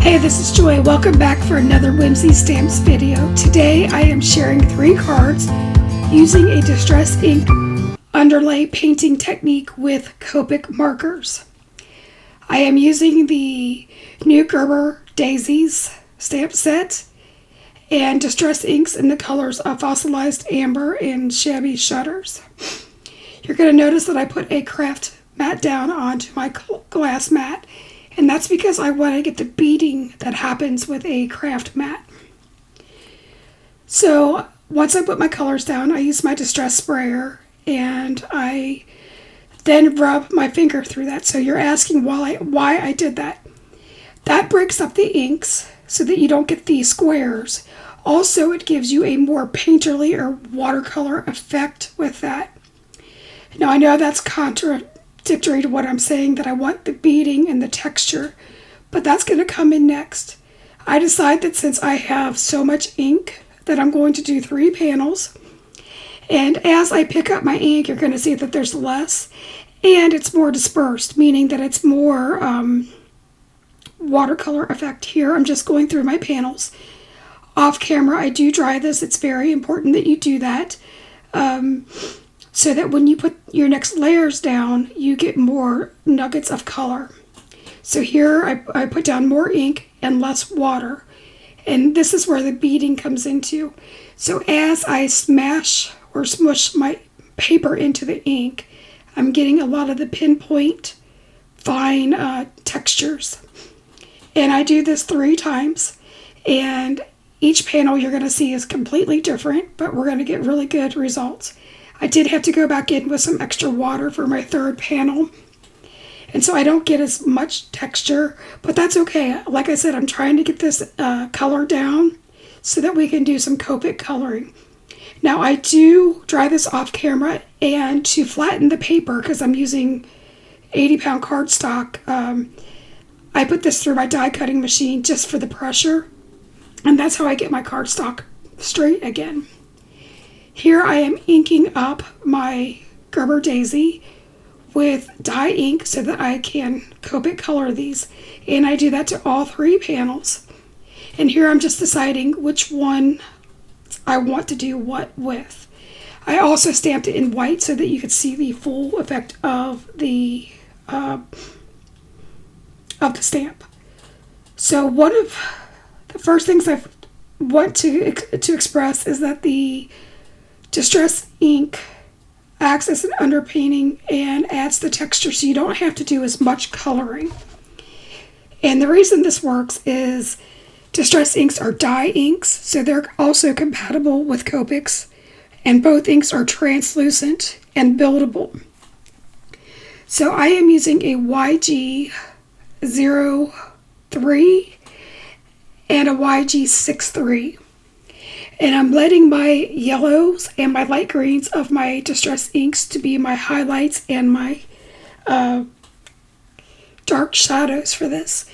Hey, this is Joy. Welcome back for another Whimsy Stamps video. Today I am sharing 3 cards using a distress ink underlay painting technique with Copic markers. I am using the new Gerbera Daisies stamp set and distress inks in the colors of fossilized amber and shabby shutters. You're going to notice that I put a craft mat down onto my glass mat, and that's because I want to get the beading that happens with a craft mat. So once I put my colors down, I use my distress sprayer and I then rub my finger through that. So you're asking why I did that. That breaks up the inks so that you don't get these squares. Also, it gives you a more painterly or watercolor effect with that. Now, I know that's contradictory to what I'm saying, that I want the beading and the texture, but that's going to come in next. I decide that since I have so much ink that I'm going to do 3 panels, and as I pick up my ink, you're going to see that there's less and it's more dispersed, meaning that it's more watercolor effect here. I'm just going through my panels. Off camera, I do dry this. It's very important that you do that. So that when you put your next layers down, you get more nuggets of color. So here I put down more ink and less water. And this is where the beading comes into. So as I smash or smush my paper into the ink, I'm getting a lot of the pinpoint fine textures. And I do this 3 times. And each panel you're going to see is completely different, but we're going to get really good results. I did have to go back in with some extra water for my 3rd panel, and so I don't get as much texture, but that's okay. Like I said, I'm trying to get this color down so that we can do some Copic coloring. Now, I do dry this off camera, and to flatten the paper, because I'm using 80-pound cardstock, I put this through my die cutting machine just for the pressure, and that's how I get my cardstock straight again. Here I am inking up my Gerbera Daisy with dye ink so that I can Copic color these. And I do that to all 3 panels. And here I'm just deciding which one I want to do what with. I also stamped it in white so that you could see the full effect of the stamp. So one of the first things I want to express is that the distress ink acts as an underpainting and adds the texture, so you don't have to do as much coloring. And the reason this works is distress inks are dye inks, so they're also compatible with Copics, and both inks are translucent and buildable. So I am using a YG03 and a YG63. And I'm letting my yellows and my light greens of my distress inks to be my highlights and my dark shadows for this.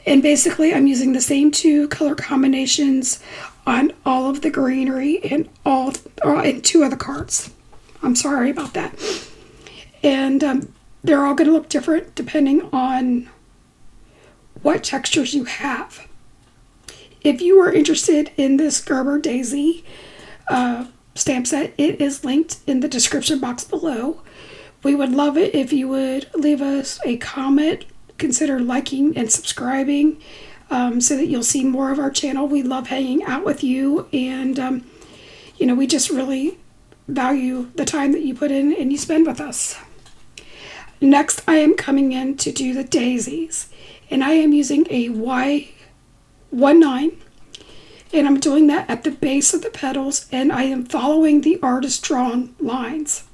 And basically I'm using the same 2 color combinations on all of the greenery and in 2 of the cards. I'm sorry about that. And they're all going to look different depending on what textures you have. If you are interested in this Gerbera Daisy stamp set, it is linked in the description box below. We would love it if you would leave us a comment, consider liking and subscribing so that you'll see more of our channel. We love hanging out with you, and we just really value the time that you put in and you spend with us. Next, I am coming in to do the daisies, and I am using a Y19, and I'm doing that at the base of the petals, and I am following the artist drawn lines.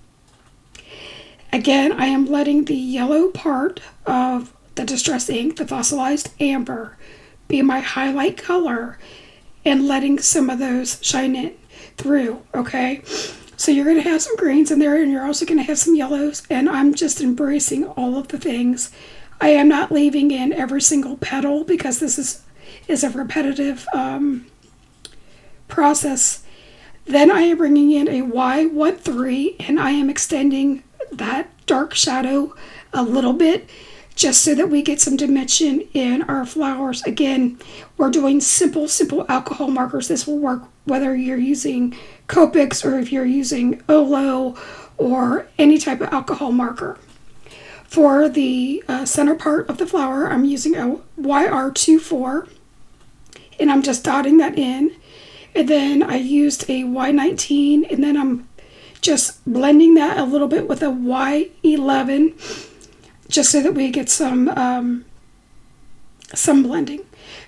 Again, I am letting the yellow part of the distress ink, the fossilized amber, be my highlight color and letting some of those shine in through, okay? So you're going to have some greens in there, and you're also going to have some yellows, and I'm just embracing all of the things. I am not leaving in every single petal because this is a repetitive process. Then I am bringing in a Y13, and I am extending that dark shadow a little bit just so that we get some dimension in our flowers. Again, we're doing simple alcohol markers. This will work whether you're using Copics or if you're using Olo or any type of alcohol marker. For the center part of the flower, I'm using a YR24, and I'm just dotting that in. And then I used a Y19, and then I'm just blending that a little bit with a Y11, just so that we get some blending.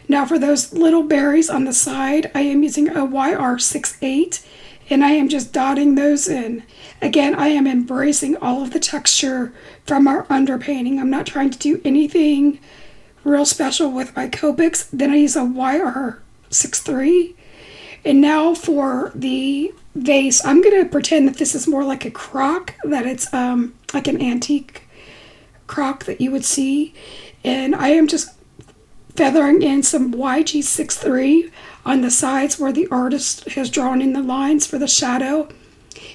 Now for those little berries on the side, I am using a YR68, and I am just dotting those in. Again, I am embracing all of the texture from our underpainting. I'm not trying to do anything real special with my Copics. Then I use a YR63. And now for the vase, I'm going to pretend that this is more like a crock, that it's like an antique crock that you would see. And I am just feathering in some YG63 on the sides where the artist has drawn in the lines for the shadow.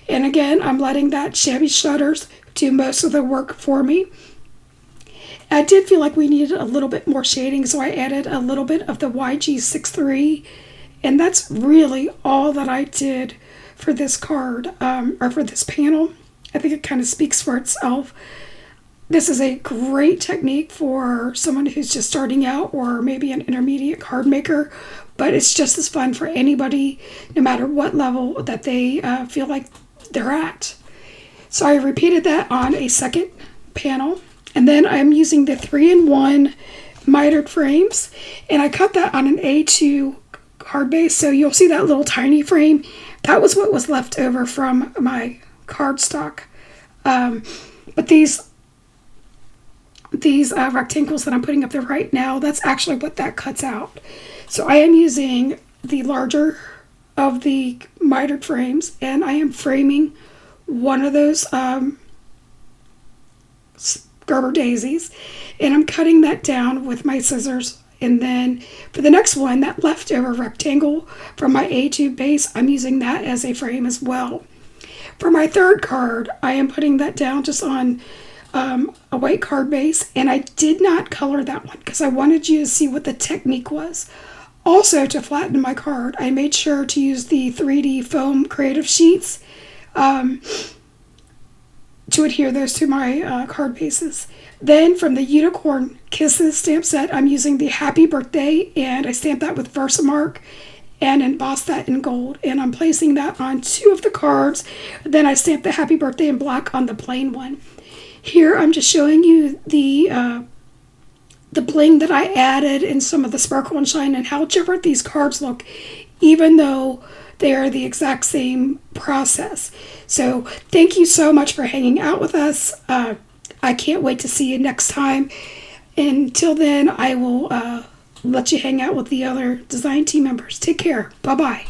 And again, I'm letting that shabby shutters do most of the work for me. I did feel like we needed a little bit more shading, so I added a little bit of the YG63. And that's really all that I did for this card, or for this panel. I think it kind of speaks for itself. This is a great technique for someone who's just starting out, or maybe an intermediate card maker, but it's just as fun for anybody, no matter what level that they feel like they're at. So I repeated that on a second panel, and then I'm using the 3-in-1 mitered frames, and I cut that on an A2 card base, so you'll see that little tiny frame. That was what was left over from my cardstock. But these rectangles that I'm putting up there right now, that's actually what that cuts out. So I am using the larger of the mitered frames, and I am framing one of those Gerbera Daisies, and I'm cutting that down with my scissors. And then for the next one, that leftover rectangle from my A2 base, I'm using that as a frame as well. For my third card, I am putting that down just on a white card base, and I did not color that one because I wanted you to see what the technique was. Also, to flatten my card, I made sure to use the 3D foam creative sheets to adhere those to my card bases. Then from the Unicorn Kisses stamp set, I'm using the Happy Birthday, and I stamped that with Versamark and embossed that in gold, and I'm placing that on 2 of the cards. Then I stamped the Happy Birthday in black on the plain one. Here I'm just showing you the bling that I added and some of the sparkle and shine and how different these cards look, even though they are the exact same process. So thank you so much for hanging out with us. I can't wait to see you next time. Until then, I will let you hang out with the other design team members. Take care. Bye-bye.